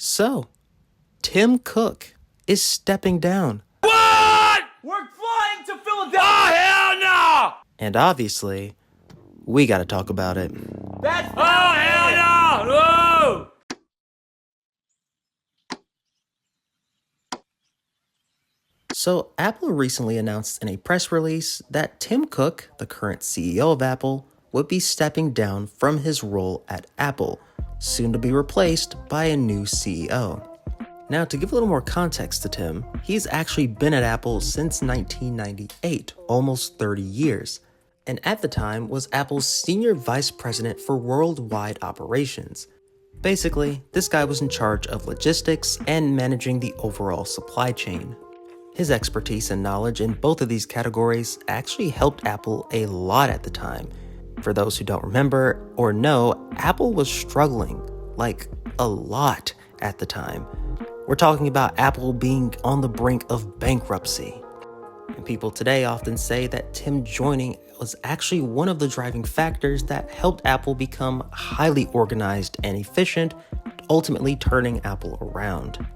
So, Tim Cook is stepping down. What? We're flying to Philadelphia! Oh, hell no! And obviously, we gotta talk about it. That's hell no! Whoa! So, Apple recently announced in a press release that Tim Cook, the current CEO of Apple, would be stepping down from his role at Apple, soon to be replaced by a new CEO. Now, to give a little more context to Tim, he's actually been at Apple since 1998, almost 30 years, and at the time was Apple's senior vice president for worldwide operations. Basically, this guy was in charge of logistics and managing the overall supply chain. His expertise and knowledge in both of these categories actually helped Apple a lot at the time. For those who don't remember or know, Apple was struggling, like a lot at the time. We're talking about Apple being on the brink of bankruptcy. And people today often say that Tim joining was actually one of the driving factors that helped Apple become highly organized and efficient, ultimately turning Apple around.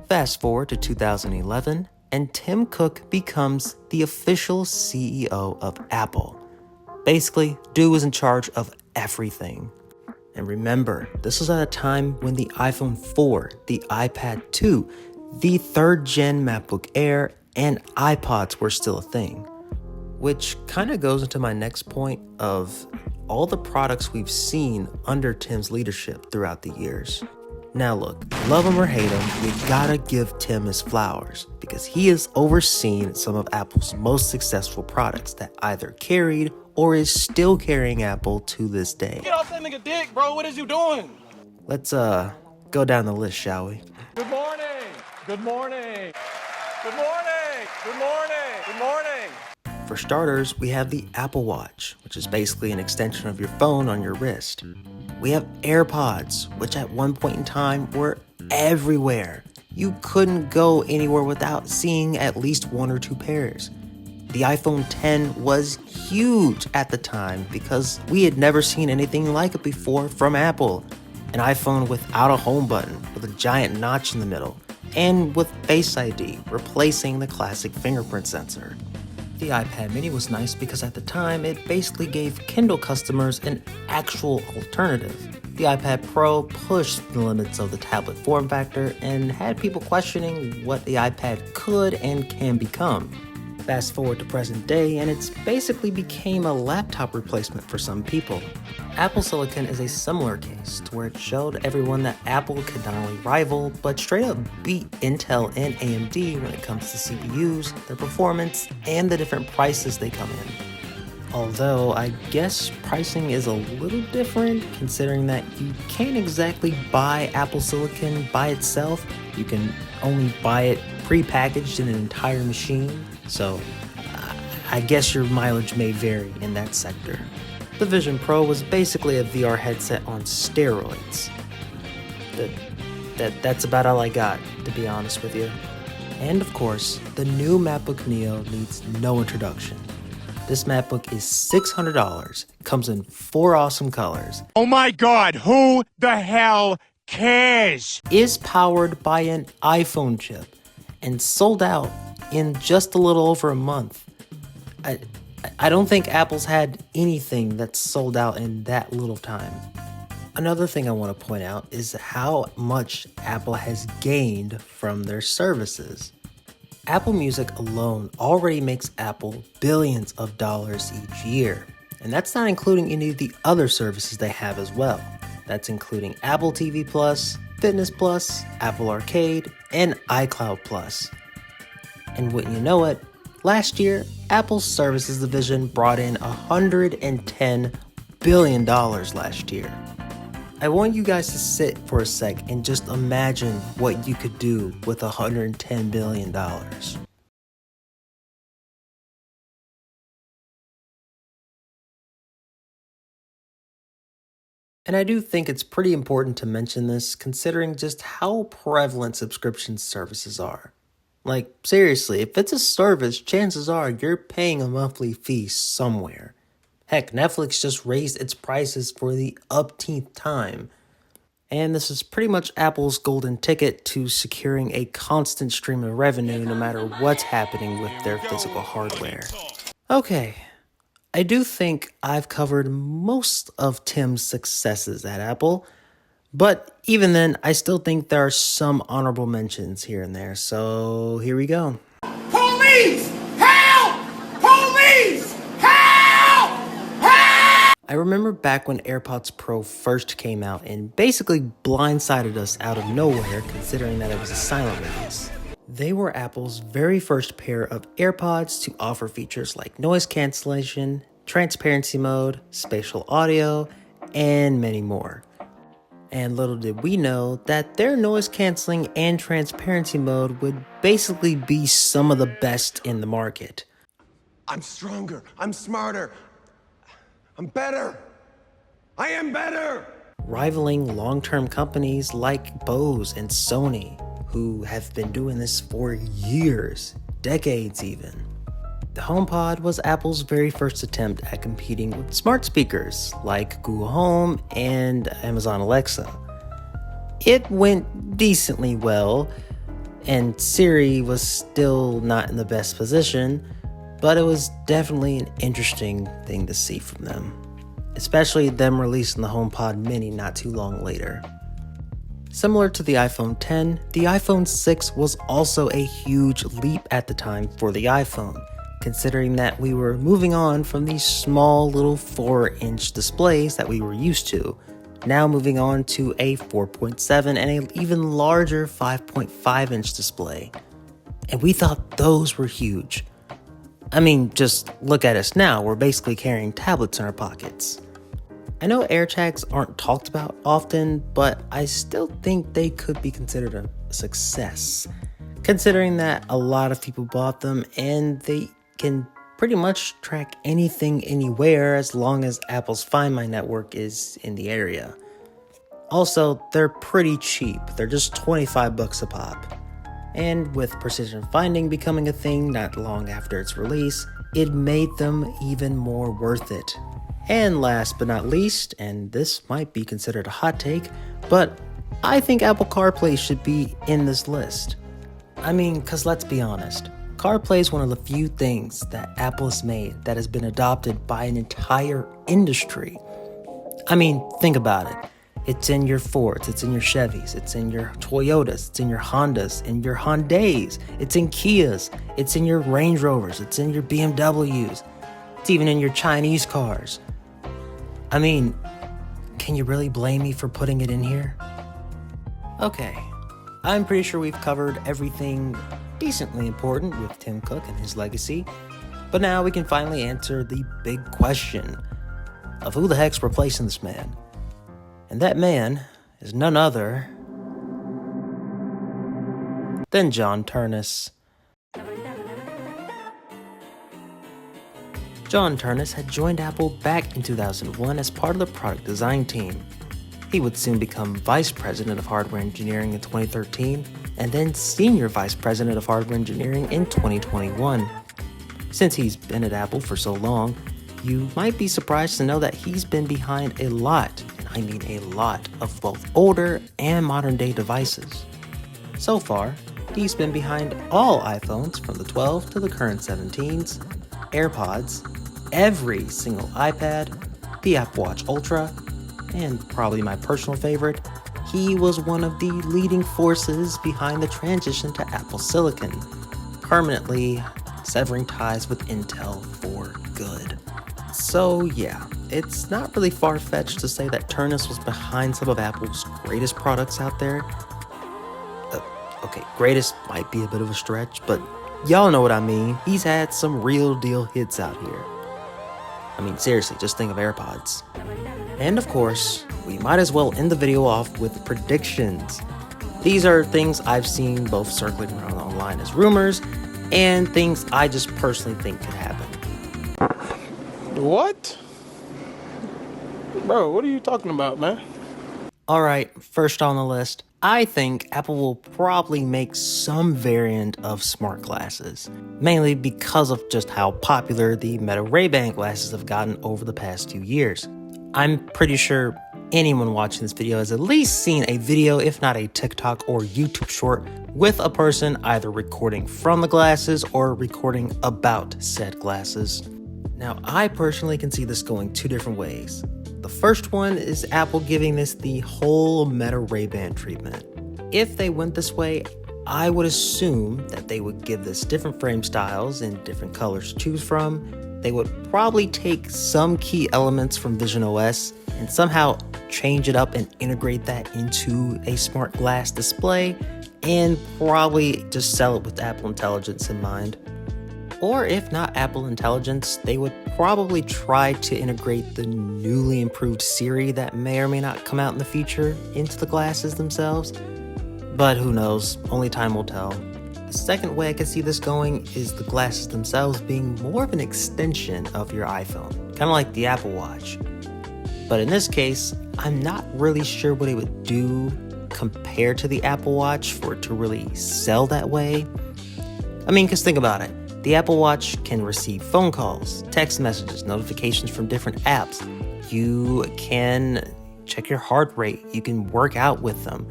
Fast forward to 2011, and Tim Cook becomes the official CEO of Apple. Basically, dude was in charge of everything. And remember, this was at a time when the iPhone 4, the iPad 2, the 3rd gen MacBook Air, and iPods were still a thing. Which kind of goes into my next point of all the products we've seen under Tim's leadership throughout the years. Now look, love him or hate him, you gotta give Tim his flowers because he has overseen some of Apple's most successful products that either carried or is still carrying Apple to this day. Get off that nigga dick, bro. What is you doing? Let's go down the list, shall we? Good morning. Good morning. Good morning. Good morning. Good morning. For starters, we have the Apple Watch, which is basically an extension of your phone on your wrist. We have AirPods, which at one point in time were everywhere. You couldn't go anywhere without seeing at least one or two pairs. The iPhone X was huge at the time because we had never seen anything like it before from Apple. An iPhone without a home button, with a giant notch in the middle, and with Face ID, replacing the classic fingerprint sensor. The iPad mini was nice because at the time, it basically gave Kindle customers an actual alternative. The iPad Pro pushed the limits of the tablet form factor and had people questioning what the iPad could and can become. Fast forward to present day, and it's basically became a laptop replacement for some people. Apple Silicon is a similar case to where it showed everyone that Apple could not only rival, but straight up beat Intel and AMD when it comes to CPUs, their performance, and the different prices they come in. Although I guess pricing is a little different considering that you can't exactly buy Apple Silicon by itself. You can only buy it pre-packaged in an entire machine. So, I guess your mileage may vary in that sector. The Vision Pro was basically a VR headset on steroids. That's about all I got, to be honest with you. And of course, the new MacBook Neo needs no introduction. This MacBook is $600, comes in 4 awesome colors. Oh my god, who the hell cares? Is powered by an iPhone chip, and sold out in just a little over a month. I don't think Apple's had anything that's sold out in that little time. Another thing I want to point out is how much Apple has gained from their services. Apple Music alone already makes Apple billions of dollars each year, and that's not including any of the other services they have as well. That's including Apple TV Plus, Fitness Plus, Apple Arcade, and iCloud Plus. And wouldn't you know it, last year, Apple's services division brought in $110 billion last year. I want you guys to sit for a sec and just imagine what you could do with $110 billion. And I do think it's pretty important to mention this considering just how prevalent subscription services are. Like, seriously, if it's a service, chances are you're paying a monthly fee somewhere. Heck, Netflix just raised its prices for the upteenth time. And this is pretty much Apple's golden ticket to securing a constant stream of revenue no matter what's happening with their physical hardware. Okay, I do think I've covered most of Tim's successes at Apple, but even then, I still think there are some honorable mentions here and there, so here we go. Police! Help! Police! Help! Help! I remember back when AirPods Pro first came out and basically blindsided us out of nowhere considering that it was a silent release. They were Apple's very first pair of AirPods to offer features like noise cancellation, transparency mode, spatial audio, and many more. And little did we know that their noise canceling and transparency mode would basically be some of the best in the market. I'm stronger. I'm smarter. I'm better. I am better. Rivaling long-term companies like Bose and Sony, who have been doing this for years, decades even. The HomePod was Apple's very first attempt at competing with smart speakers like Google Home and Amazon Alexa. It went decently well, and Siri was still not in the best position, but it was definitely an interesting thing to see from them, especially them releasing the HomePod Mini not too long later. Similar to the iPhone X, the iPhone 6 was also a huge leap at the time for the iPhone, considering that we were moving on from these small little 4-inch displays that we were used to, now moving on to a 4.7 and an even larger 5.5-inch display. And we thought those were huge. I mean, just look at us now, we're basically carrying tablets in our pockets. I know AirTags aren't talked about often, but I still think they could be considered a success, considering that a lot of people bought them and they can pretty much track anything anywhere as long as Apple's Find My network is in the area. Also, they're pretty cheap. They're just $25 a pop. And with precision finding becoming a thing not long after its release, it made them even more worth it. And last but not least, and this might be considered a hot take, but I think Apple CarPlay should be in this list. I mean, cause let's be honest, CarPlay is one of the few things that Apple has made that has been adopted by an entire industry. I mean, think about it. It's in your Fords, it's in your Chevys, it's in your Toyotas, it's in your Hondas, in your Hyundais, it's in Kias, it's in your Range Rovers, it's in your BMWs, it's even in your Chinese cars. I mean, can you really blame me for putting it in here? Okay, I'm pretty sure we've covered everything decently important with Tim Cook and his legacy, but now we can finally answer the big question of who the heck's replacing this man. And that man is none other than John Ternus. John Ternus had joined Apple back in 2001 as part of the product design team. He would soon become Vice President of Hardware Engineering in 2013, and then Senior Vice President of Hardware Engineering in 2021. Since he's been at Apple for so long, you might be surprised to know that he's been behind a lot, and I mean a lot, of both older and modern day devices. So far, he's been behind all iPhones from the 12 to the current 17s, AirPods, every single iPad, the Apple Watch Ultra, and probably my personal favorite, he was one of the leading forces behind the transition to Apple Silicon, permanently severing ties with Intel for good. So yeah, it's not really far-fetched to say that Ternus was behind some of Apple's greatest products out there. Okay, greatest might be a bit of a stretch, but y'all know what I mean. He's had some real deal hits out here. I mean, seriously, just think of AirPods. And of course, we might as well end the video off with predictions. These are things I've seen both circulating around online as rumors, and things I just personally think could happen. What? Bro, what are you talking about, man? Alright, first on the list, I think Apple will probably make some variant of smart glasses, mainly because of just how popular the Meta Ray-Ban glasses have gotten over the past few years. I'm pretty sure anyone watching this video has at least seen a video, if not a TikTok or YouTube short, with a person either recording from the glasses or recording about said glasses. Now, I personally can see this going two different ways. The first one is Apple giving this the whole Meta Ray-Ban treatment. If they went this way, I would assume that they would give this different frame styles and different colors to choose from. They would probably take some key elements from Vision OS and somehow change it up and integrate that into a smart glass display, and probably just sell it with Apple Intelligence in mind. Or if not Apple Intelligence, they would probably try to integrate the newly improved Siri that may or may not come out in the future into the glasses themselves. But who knows, only time will tell. The second way I can see this going is the glasses themselves being more of an extension of your iPhone, kind of like the Apple Watch. But in this case, I'm not really sure what it would do compared to the Apple Watch for it to really sell that way. I mean, because think about it. The Apple Watch can receive phone calls, text messages, notifications from different apps. You can check your heart rate. You can work out with them.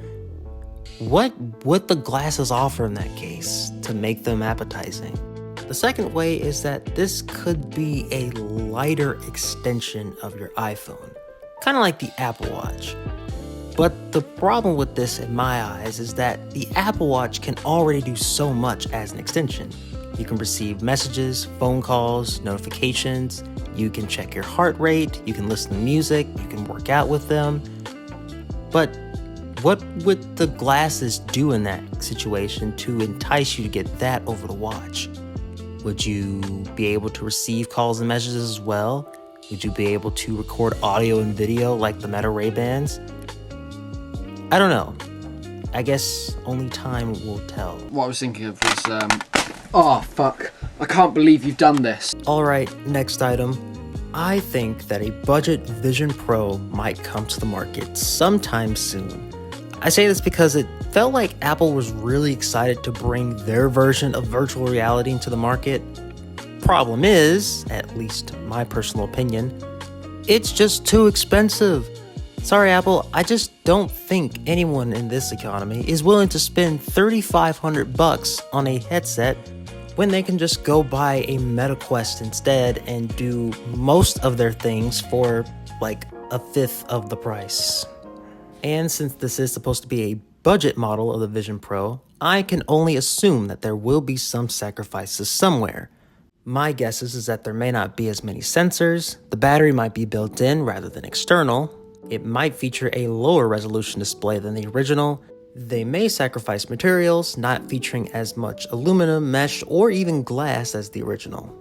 What would the glasses offer in that case to make them appetizing? The second way is that this could be a lighter extension of your iPhone, kind of like the Apple Watch. But the problem with this in my eyes is that the Apple Watch can already do so much as an extension. You can receive messages, phone calls, notifications, you can check your heart rate, you can listen to music, you can work out with them. But what would the glasses do in that situation to entice you to get that over the watch? Would you be able to receive calls and messages as well? Would you be able to record audio and video like the Meta Ray-Bans? I don't know. I guess only time will tell. What I was thinking of was, oh fuck, I can't believe you've done this. Alright, next item. I think that a budget Vision Pro might come to the market sometime soon. I say this because it felt like Apple was really excited to bring their version of virtual reality into the market. Problem is, at least my personal opinion, it's just too expensive. Sorry, Apple, I just don't think anyone in this economy is willing to spend $3,500 on a headset when they can just go buy a Meta Quest instead and do most of their things for like a fifth of the price. And since this is supposed to be a budget model of the Vision Pro, I can only assume that there will be some sacrifices somewhere. My guess is that there may not be as many sensors, the battery might be built in rather than external, it might feature a lower resolution display than the original, they may sacrifice materials, not featuring as much aluminum, mesh, or even glass as the original.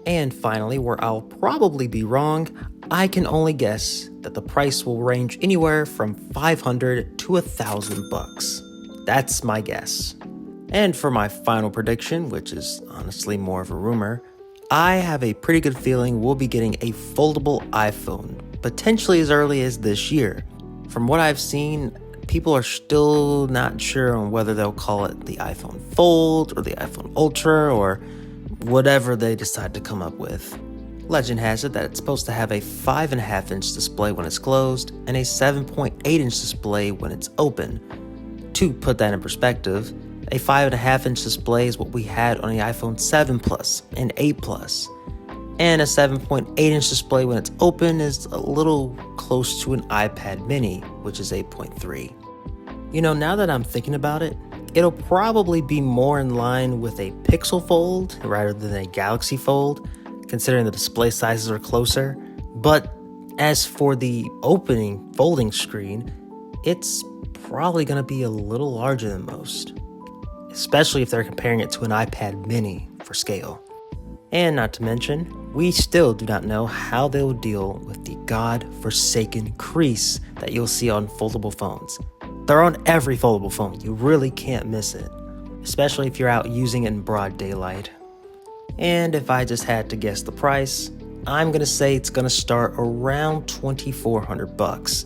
And finally, where I'll probably be wrong, I can only guess that the price will range anywhere from $500 to $1,000. That's my guess. And for my final prediction, which is honestly more of a rumor, I have a pretty good feeling we'll be getting a foldable iPhone, potentially as early as this year. From what I've seen, people are still not sure on whether they'll call it the iPhone Fold or the iPhone Ultra or whatever they decide to come up with. Legend has it that it's supposed to have a 5.5-inch display when it's closed and a 7.8-inch display when it's open. To put that in perspective, a 5.5-inch display is what we had on the iPhone 7 Plus and 8 Plus. And a 7.8-inch display when it's open is a little close to an iPad mini, which is 8.3. You know, now that I'm thinking about it, it'll probably be more in line with a Pixel Fold rather than a Galaxy Fold, considering the display sizes are closer. But as for the opening folding screen, it's probably going to be a little larger than most, especially if they're comparing it to an iPad mini for scale. And not to mention, we still do not know how they will deal with the god-forsaken crease that you'll see on foldable phones. They're on every foldable phone, you really can't miss it, especially if you're out using it in broad daylight. And if I just had to guess the price, I'm gonna say it's gonna start around $2,400.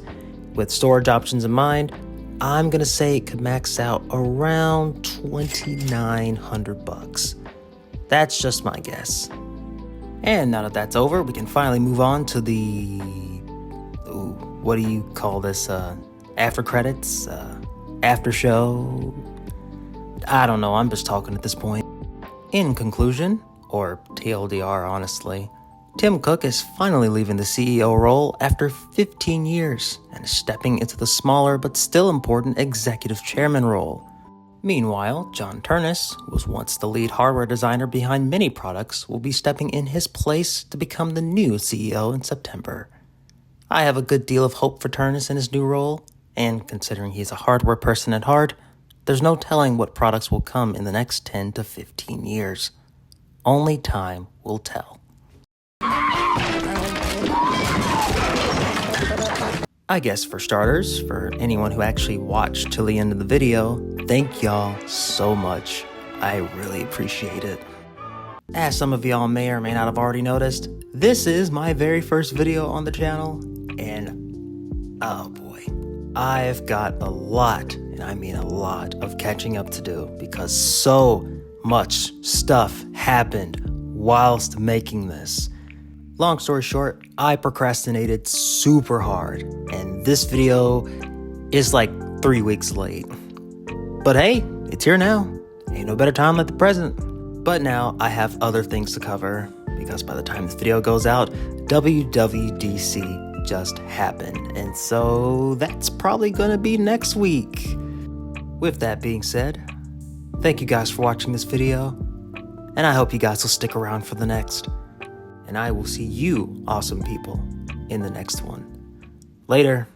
With storage options in mind, I'm gonna say it could max out around $2,900. That's just my guess. And now that that's over, we can finally move on to the what do you call this, after credits, after show? I don't know, I'm just talking at this point. In conclusion, or TLDR honestly, Tim Cook is finally leaving the CEO role after 15 years and is stepping into the smaller but still important executive chairman role. Meanwhile, John Turnus, who was once the lead hardware designer behind many products, will be stepping in his place to become the new CEO in September. I have a good deal of hope for Turnus in his new role, and considering he's a hardware person at heart, there's no telling what products will come in the next 10 to 15 years. Only time will tell. I guess for starters, for anyone who actually watched till the end of the video, thank y'all so much. I really appreciate it. As some of y'all may or may not have already noticed, this is my very first video on the channel, and oh boy, I've got a lot, and I mean a lot, of catching up to do because so much stuff happened whilst making this. Long story short, I procrastinated super hard, and this video is like 3 weeks late. But hey, it's here now. Ain't no better time like the present. But now I have other things to cover, because by the time this video goes out, WWDC just happened, and so that's probably gonna be next week. With that being said, thank you guys for watching this video, and I hope you guys will stick around for the next. And I will see you awesome people in the next one. Later.